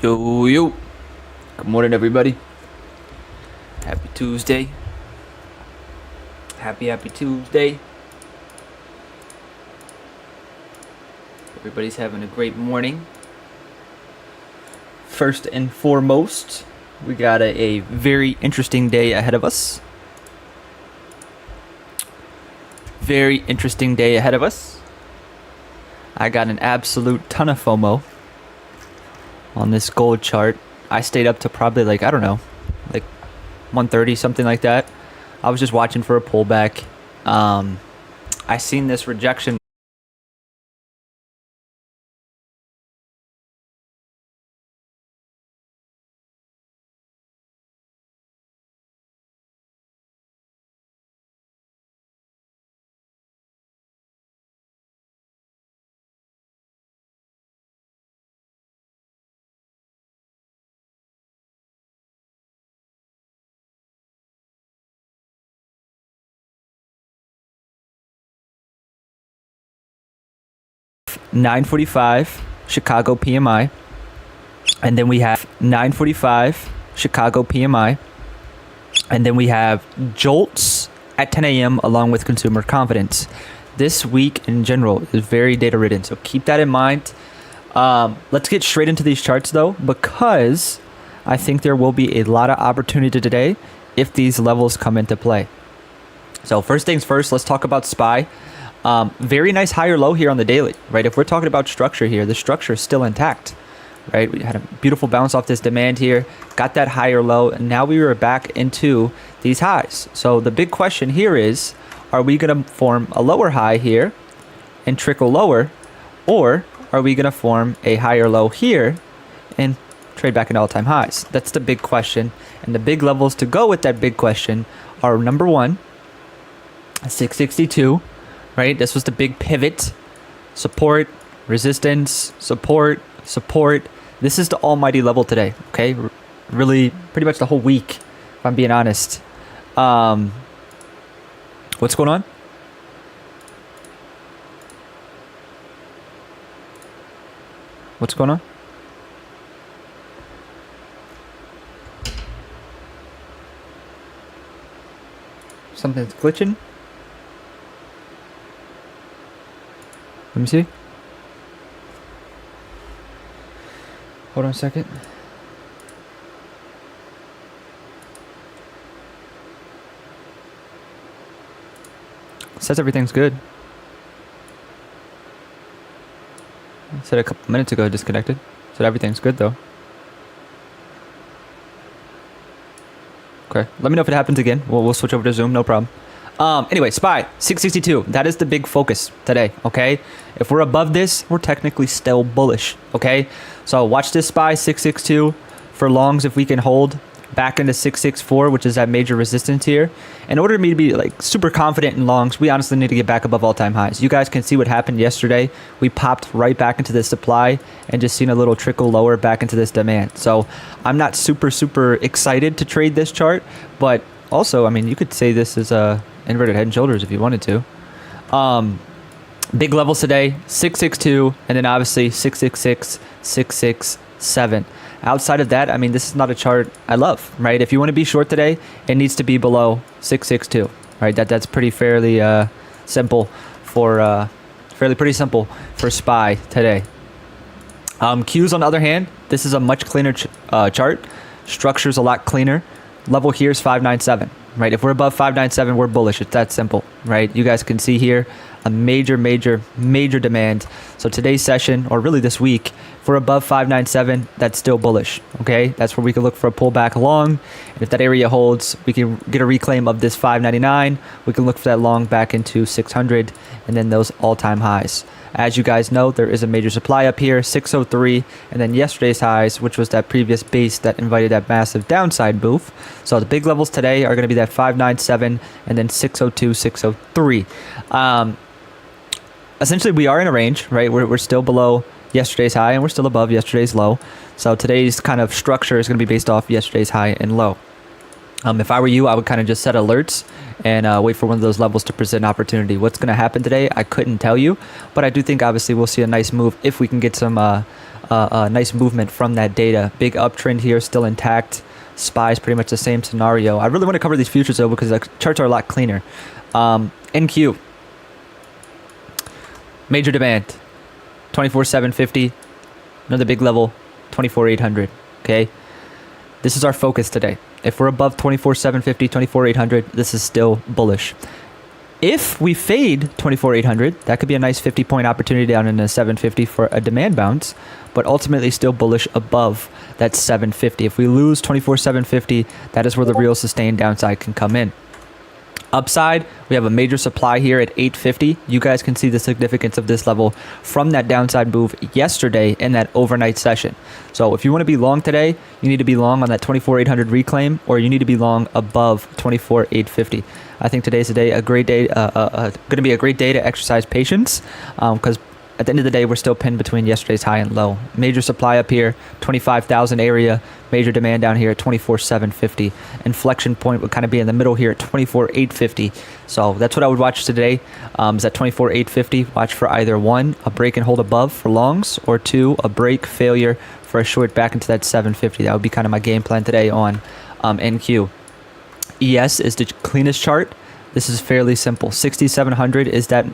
Yo, good morning, everybody. Happy Tuesday. Happy Tuesday. Everybody's having a great morning. First and foremost, we got a very interesting day ahead of us. Very interesting day ahead of us. I got an absolute ton of FOMO on this gold chart. I stayed up to probably like 1:30, something like that. I was just watching for a pullback. I seen this rejection. $9:45 Chicago PMI, and then we have 9:45 Chicago PMI, and then we have jolts at 10 a.m. along with consumer confidence. This week in general is very data ridden, so keep that in mind. Let's get straight into these charts though, because I think there will be a lot of opportunity today if these levels come into play. So first things first, let's talk about SPY. Very nice higher low here on the daily, right? If we're talking about structure here, the structure is still intact, right? We had a beautiful bounce off this demand here, got that higher low, and now we were back into these highs. So the big question here is, are we going to form a lower high here and trickle lower, or are we going to form a higher low here and trade back into all-time highs? That's the big question. And the big levels to go with that big question are, number one, 662. Right, this was the big pivot, support, resistance, support. This is the almighty level today. Okay, really, pretty much the whole week, if I'm being honest. What's going on? What's going on? Something's glitching. Let me see. Hold on a second. Says everything's good. I said a couple minutes ago disconnected. Said everything's good though. Okay. Let me know if it happens again. We'll switch over to Zoom, no problem. Anyway, SPY 662. That is the big focus today. Okay, if we're above this, we're technically still bullish. Okay, so watch this SPY 662 for longs. If we can hold back into 664, which is that major resistance here, in order for me to be like super confident in longs, we honestly need to get back above all-time highs. You guys can see what happened yesterday. We popped right back into the supply and just seen a little trickle lower back into this demand. So I'm not super excited to trade this chart, but also, I mean, you could say this is a inverted head and shoulders if you wanted to. Big levels today, 662, and then obviously 666, 667. Outside of that, I mean, this is not a chart I love, right? If you want to be short today, it needs to be below 662, right? That's pretty simple for pretty simple for SPY today. Qs on the other hand, this is a much cleaner chart. Structure's a lot cleaner. Level here is 597. Right, if we're above 597, we're bullish. It's that simple, right? You guys can see here a major demand. So today's session, or really this week, if we're above 597, that's still bullish. Okay, that's where we can look for a pullback long. And if that area holds, we can get a reclaim of this 599. We can look for that long back into 600, and then those all-time highs. As you guys know, there is a major supply up here, 603, and then yesterday's highs, which was that previous base that invited that massive downside move. So the big levels today are going to be that 597 and then 602, 603. Essentially, we are in a range, right? We're still below yesterday's high, and we're still above yesterday's low. So today's kind of structure is going to be based off yesterday's high and low. If I were you, I would kind of just set alerts and wait for one of those levels to present opportunity. What's going to happen today, I couldn't tell you, but I do think obviously we'll see a nice move if we can get some nice movement from that data. Big uptrend here, still intact. SPY is pretty much the same scenario. I really want to cover these futures though because the charts are a lot cleaner. NQ, major demand, 24,750. Another big level, 24,800. Okay, this is our focus today. If we're above 24,750, 24,800, this is still bullish. If we fade 24,800, that could be a nice 50-point opportunity down in the 750 for a demand bounce, but ultimately still bullish above that 750. If we lose 24,750, that is where the real sustained downside can come in. Upside, we have a major supply here at 850. You guys can see the significance of this level from that downside move yesterday in that overnight session. So if you want to be long today, you need to be long on that 24,800 reclaim, or you need to be long above 24,850. I think today's a day, a great day, going to be a great day to exercise patience, because at the end of the day, we're still pinned between yesterday's high and low. Major supply up here, 25,000 area. Major demand down here at 24,750. Inflection point would kind of be in the middle here at 24,850. So that's what I would watch today. Is at 24,850. Watch for either one, a break and hold above for longs, or two, a break failure for a short back into that 750. That would be kind of my game plan today on NQ. ES is the cleanest chart. This is fairly simple. 6,700 is that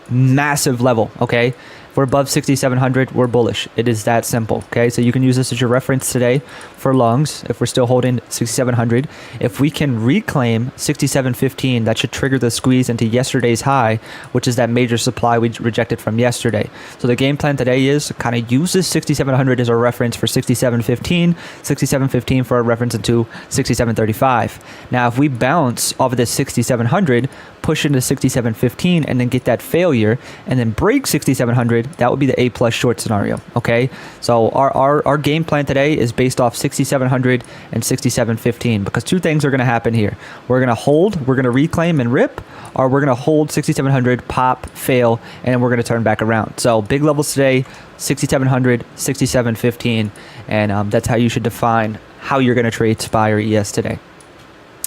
massive level, okay? If we're above 6,700, we're bullish. It is that simple, okay? So you can use this as your reference today for longs if we're still holding 6,700. If we can reclaim 6,715, that should trigger the squeeze into yesterday's high, which is that major supply we rejected from yesterday. So the game plan today is kind of use this 6,700 as a reference for 6,715, 6,715 for a reference into 6,735. Now, if we bounce off of this 6,700, push into 6,715 and then get that failure and then break 6,700, that would be the A plus short scenario. Okay, so our game plan today is based off 6,700 and 6,715, because two things are going to happen here. We're going to hold, we're going to reclaim and rip, or we're going to hold 6,700, pop, fail, and we're going to turn back around. So big levels today, 6,700, 6,715, and that's how you should define how you're going to trade SPY or ES today.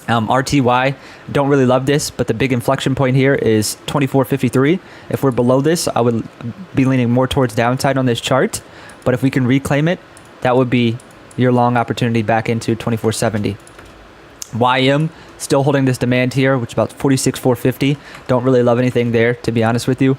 RTY, don't really love this, but the big inflection point here is 24.53. If we're below this, I would be leaning more towards downside on this chart, but if we can reclaim it, that would be your long opportunity back into 24.70. YM, still holding this demand here, which is about 46.450. Don't really love anything there, to be honest with you.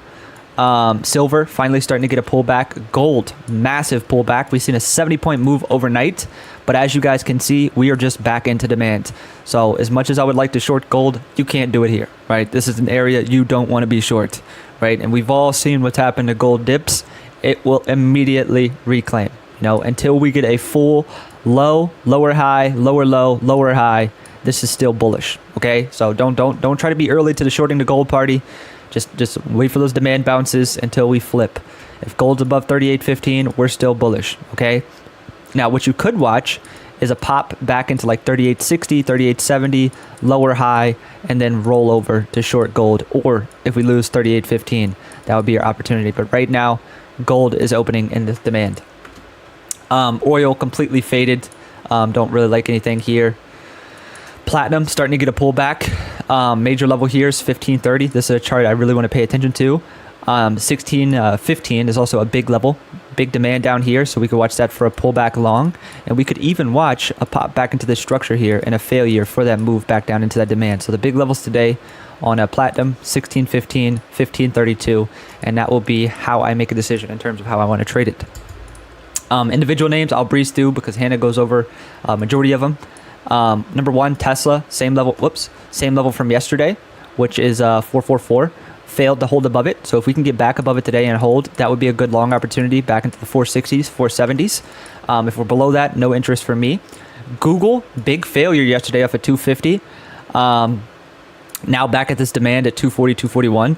Silver finally starting to get a pullback. Gold, massive pullback. We've seen a 70-point move overnight, but as you guys can see, we are just back into demand. So as much as I would like to short gold, you can't do it here, right? This is an area you don't want to be short, right? And we've all seen what's happened to gold dips. It will immediately reclaim, until we get a full low, lower high, lower low, lower high. This is still bullish, okay? So don't try to be early to the shorting the gold party. Just wait for those demand bounces until we flip. If gold's above 38.15, we're still bullish, okay? Now, what you could watch is a pop back into like 38.60, 38.70, lower high, and then roll over to short gold. Or if we lose 38.15, that would be your opportunity. But right now, gold is opening in this demand. Oil completely faded. Don't really like anything here. Platinum starting to get a pullback. Major level here is 1530. This is a chart I really want to pay attention to. 1615 is also a big level, big demand down here, so we could watch that for a pullback long, and we could even watch a pop back into this structure here and a failure for that move back down into that demand. So the big levels today on a platinum, 1615, 1532, and that will be how I make a decision in terms of how I want to trade it. Individual names I'll breeze through because Hannah goes over a majority of them. Number one, Tesla, same level from yesterday, which is 444. Failed to hold above it. So if we can get back above it today and hold, that would be a good long opportunity back into the 460s, 470s. If we're below that, no interest for me. Google, big failure yesterday off at 250. Now back at this demand at 240, 241.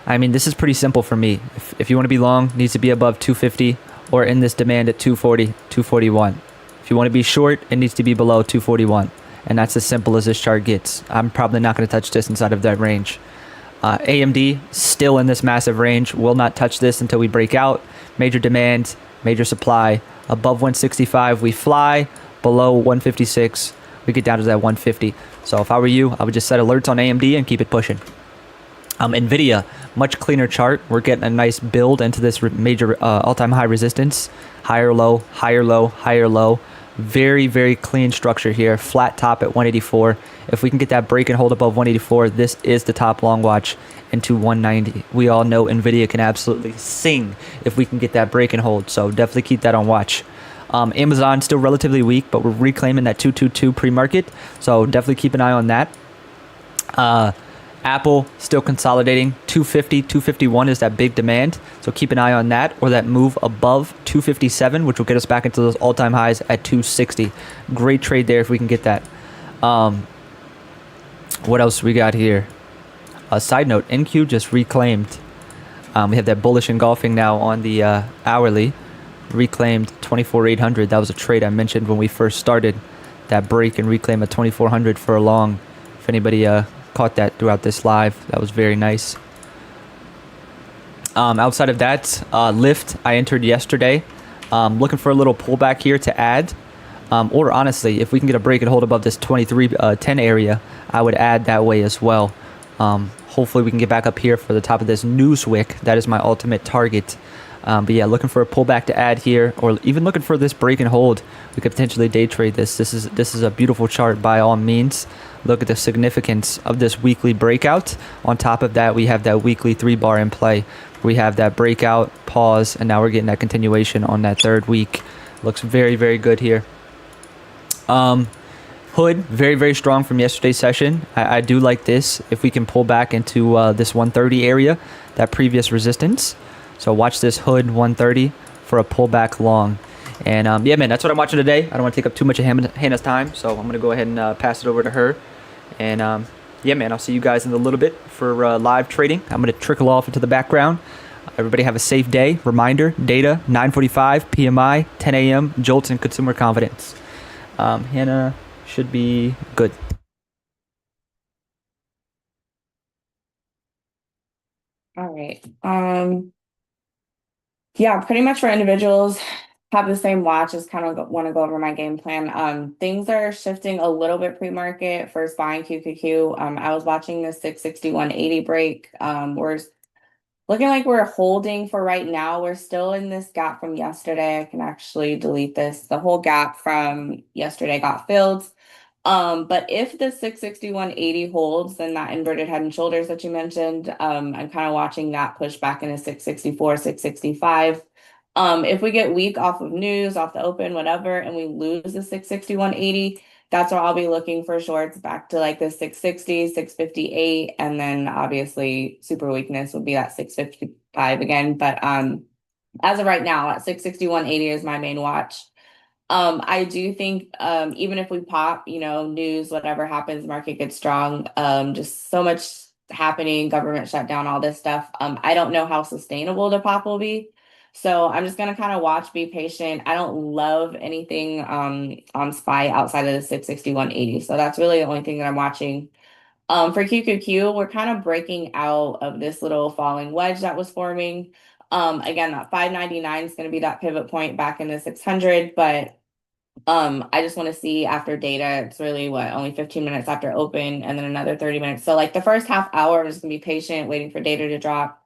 I mean, this is pretty simple for me. If you want to be long, it needs to be above 250 or in this demand at 240, 241. If you want to be short, it needs to be below 241. And that's as simple as this chart gets. I'm probably not going to touch this inside of that range. AMD, still in this massive range. Will not touch this until we break out. Major demand, major supply. Above 165, we fly. Below 156, we get down to that 150. So if I were you, I would just set alerts on AMD and keep it pushing. NVIDIA, much cleaner chart. We're getting a nice build into this major all-time high resistance. Higher low, higher low, higher low. Very, very clean structure here. Flat top at 184. If we can get that break and hold above 184, this is the top long watch into 190. We all know NVIDIA can absolutely sing if we can get that break and hold. So definitely keep that on watch. Amazon still relatively weak, but we're reclaiming that 222 pre-market. So definitely keep an eye on that. Apple still consolidating. 250, 251 is that big demand. So keep an eye on that, or that move above 257, which will get us back into those all-time highs at 260. Great trade there if we can get that. What else we got here? A side note, NQ just reclaimed. We have that bullish engulfing now on the hourly. Reclaimed 24,800. That was a trade I mentioned when we first started. That break and reclaim at 2,400 for a long. If anybody caught that throughout this live, that was very nice. Outside of that, Lyft I entered yesterday. Looking for a little pullback here to add. Or honestly, if we can get a break and hold above this 23.10 area, I would add that way as well. Hopefully we can get back up here for the top of this news wick. That is my ultimate target. But yeah, looking for a pullback to add here, or even looking for this break and hold. We could potentially day trade this. This is a beautiful chart by all means. Look at the significance of this weekly breakout. On top of that, we have that weekly 3-bar in play. We have that breakout, pause, and now we're getting that continuation on that third week. Looks very, very good here. Hood, very, very strong from yesterday's session. I do like this. If we can pull back into this 130 area, that previous resistance. So watch this Hood 130 for a pullback long. And yeah, man, that's what I'm watching today. I don't want to take up too much of Hannah's time, so I'm going to go ahead and pass it over to her. And yeah, man, I'll see you guys in a little bit for live trading. I'm going to trickle off into the background. Everybody have a safe day. Reminder, data, 9:45, PMI, 10 a.m., jolts in consumer confidence. Hannah should be good. All right. Yeah, pretty much for individuals, have the same watch, just kind of want to go over my game plan. Things are shifting a little bit pre-market for buying QQQ. I was watching the 661.80 break. We're looking like we're holding for right now. We're still in this gap from yesterday. I can actually delete this. The whole gap from yesterday got filled. But if the 661.80 holds, then that inverted head and shoulders that you mentioned, I'm kind of watching that push back into 664, 665. If we get weak off of news, off the open, whatever, and we lose the 661.80, that's where I'll be looking for shorts back to like the 660, 658, and then obviously super weakness would be that 655 again. But as of right now, at 661.80 is my main watch. I do think even if we pop, news, whatever happens, market gets strong. Just so much happening, government shutdown, all this stuff. I don't know how sustainable the pop will be. So I'm just gonna kind of watch, be patient. I don't love anything on SPY outside of the 661.80. So that's really the only thing that I'm watching. For QQQ, we're kind of breaking out of this little falling wedge that was forming. Again, that 599 is going to be that pivot point back in the 600, but I just want to see after data. It's really only 15 minutes after open, and then another 30 minutes. So like the first half hour, I'm just gonna be patient, waiting for data to drop.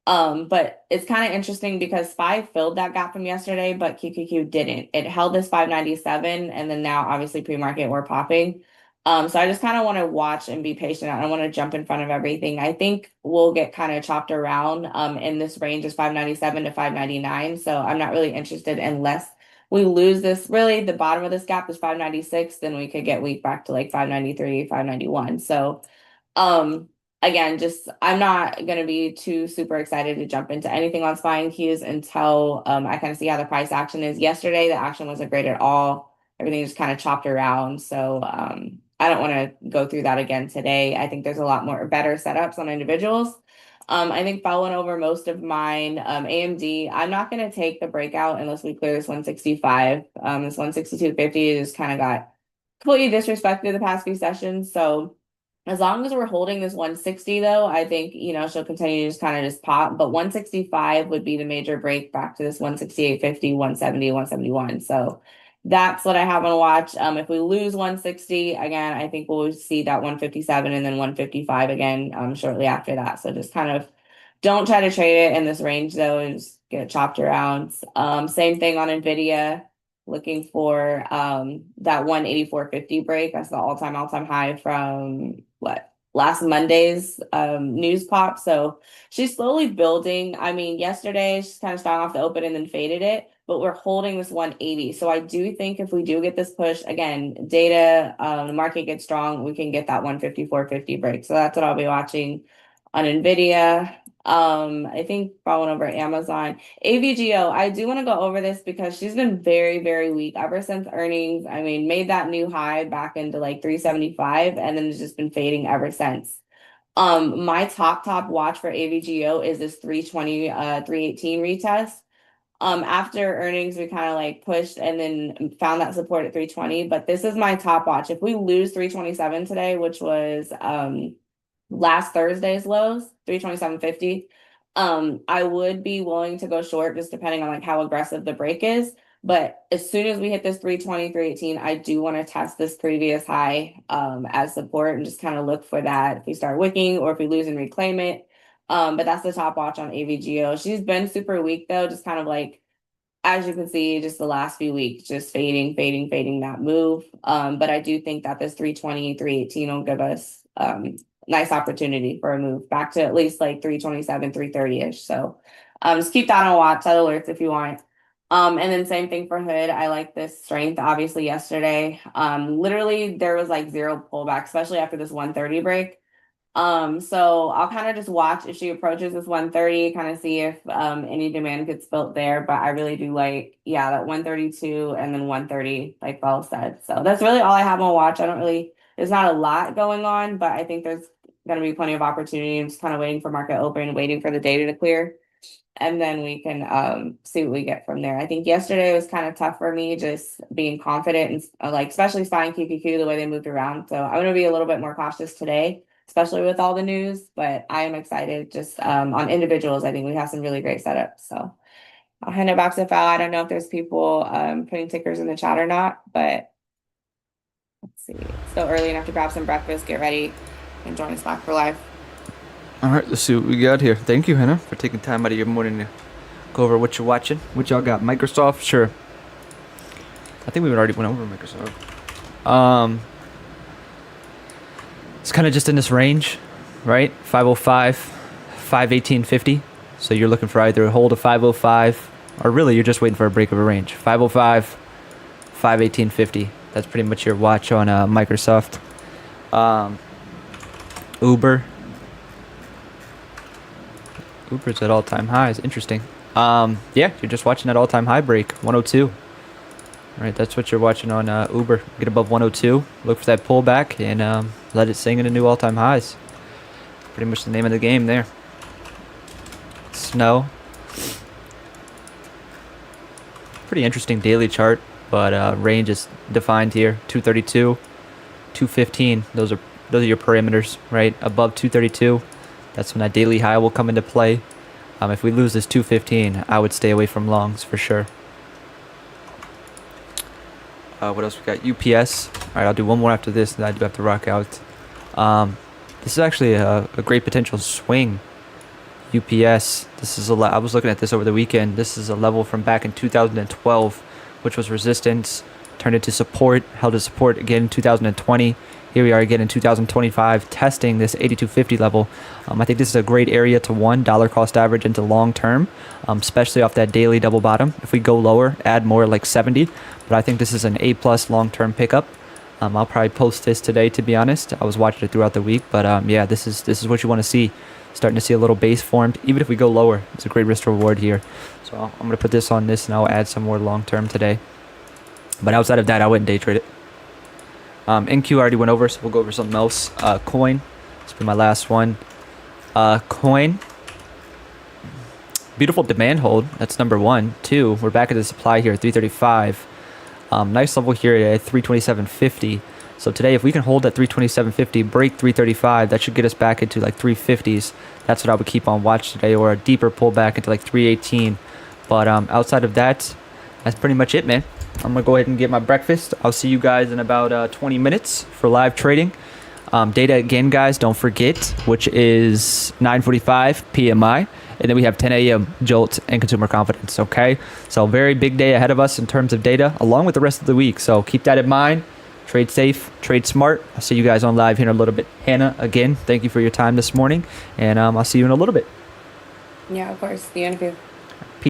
But it's kind of interesting because SPY filled that gap from yesterday, but QQQ didn't. It held this 597, and then now obviously pre-market we're popping. So I just kind of want to watch and be patient. I don't want to jump in front of everything. I think we'll get kind of chopped around in this range is 597 to 599. So I'm not really interested unless we lose this. Really, the bottom of this gap is 596, then we could get weak back to like 593, 591. So again, just I'm not gonna be too super excited to jump into anything on SPY and Qs until I kind of see how the price action is. Yesterday, the action wasn't great at all. Everything just kind of chopped around. So I don't want to go through that again today. I think there's a lot more better setups on individuals. I think following over most of mine, AMD, I'm not going to take the breakout unless we clear this 165. This 162.50 just kind of got completely disrespected the past few sessions. So as long as we're holding this 160 though, I think, she'll continue to just kind of just pop, but 165 would be the major break back to this 168.50, 170, 171. So that's what I have on watch. If we lose 160, again, I think we'll see that 157 and then 155 again shortly after that. So just kind of Don't try to trade it in this range though, and just get chopped around. Same thing on Nvidia. Looking for that 184.50 break. That's the all-time high from what, last Monday's news pop. So she's slowly building. I mean, yesterday she's kind of starting off the open and then faded it, but we're holding this 180. So I do think if we do get this push again, data, the market gets strong, we can get that 154.50 break. So that's what I'll be watching on Nvidia. I think following over Amazon. AVGO, I do want to go over this because she's been very, very weak ever since earnings. I mean, made that new high back into like 375 and then it's just been fading ever since. My top watch for AVGO is this 320 318 retest. After earnings, we kind of like pushed and then found that support at 320, but this is my top watch. If we lose 327 today, which was last Thursday's lows, 327.50. I would be willing to go short just depending on like how aggressive the break is. But as soon as we hit this 320, 318, I do want to test this previous high as support and just kind of look for that if we start wicking or if we lose and reclaim it. But that's the top watch on AVGO. She's been super weak though, just kind of like, as you can see, just the last few weeks, just fading that move. But I do think that this 320, 318 will give us nice opportunity for a move back to at least like 327, 330-ish. So just keep that on watch, set alerts if you want. And then same thing for Hood. I like this strength, obviously, yesterday. Literally there was like zero pullback, especially after this 130 break. So I'll kind of just watch if she approaches this 130, kind of see if any demand gets built there. But I really do like, yeah, that 132 and then 130, like Belle said. So that's really all I have on watch. There's not a lot going on, but I think there's going to be plenty of opportunity. I'm just kind of waiting for market open, waiting for the data to clear. And then we can see what we get from there. I think yesterday was kind of tough for me, just being confident and like, especially spying QQQ, the way they moved around. So I'm going to be a little bit more cautious today, especially with all the news, but I am excited just on individuals. I think we have some really great setups. So I'll hand it back to Val. I don't know if there's people putting tickers in the chat or not, but let's see. It's still early enough to grab some breakfast, get ready, and join us back for live. All right, let's see what we got here. Thank you, Hannah, for taking time out of your morning to go over what you're watching. What y'all got? Microsoft? Sure. I think we already went over Microsoft. It's kind of just in this range, right? 505, 518.50. So you're looking for either a hold of 505 or really you're just waiting for a break of a range. 505, 518.50. That's pretty much your watch on Microsoft. Uber's at all-time highs. Interesting. Yeah, you're just watching that all-time high break, 102. All right, that's what you're watching on Uber. Get above 102, look for that pullback, and let it sing into new all-time highs. Pretty much the name of the game there. Snow. Pretty interesting daily chart, but range is defined here. 232, 215. Those are your parameters, right? Above 232, that's when that daily high will come into play. If we lose this 215, I would stay away from longs for sure. What else we got? UPS. All right, I'll do one more after this, and I do have to rock out. This is actually a great potential swing. UPS. This is I was looking at this over the weekend. This is a level from back in 2012, which was resistance, turned into support, held as support again in 2020. Here we are again in 2025, testing this 8250 level. I think this is a great area to dollar cost average into long term, especially off that daily double bottom. If we go lower, add more like 70. But I think this is an A+ long term pickup. I'll probably post this today, to be honest. I was watching it throughout the week, but yeah, this is what you want to see. Starting to see a little base formed. Even if we go lower, it's a great risk to reward here. So I'm going to put this on this, and I'll add some more long term today. But outside of that, I wouldn't day trade it. NQ I already went over, so we'll go over something else. Coin. This will be my last one. Coin. Beautiful demand hold. That's number one. Two, we're back at the supply here at 335. Nice level here at 327.50. So today, if we can hold at 327.50, break 335, that should get us back into like 350s. That's what I would keep on watch today, or a deeper pullback into like 318. But outside of that, that's pretty much it, man. I'm going to go ahead and get my breakfast. I'll see you guys in about 20 minutes for live trading. Data again, guys, don't forget, which is 9:45 PMI. And then we have 10 a.m. Jolt and consumer confidence. Okay. So very big day ahead of us in terms of data, along with the rest of the week. So keep that in mind. Trade safe, trade smart. I'll see you guys on live here in a little bit. Hannah, again, thank you for your time this morning. And I'll see you in a little bit. Yeah, of course. See you in a few.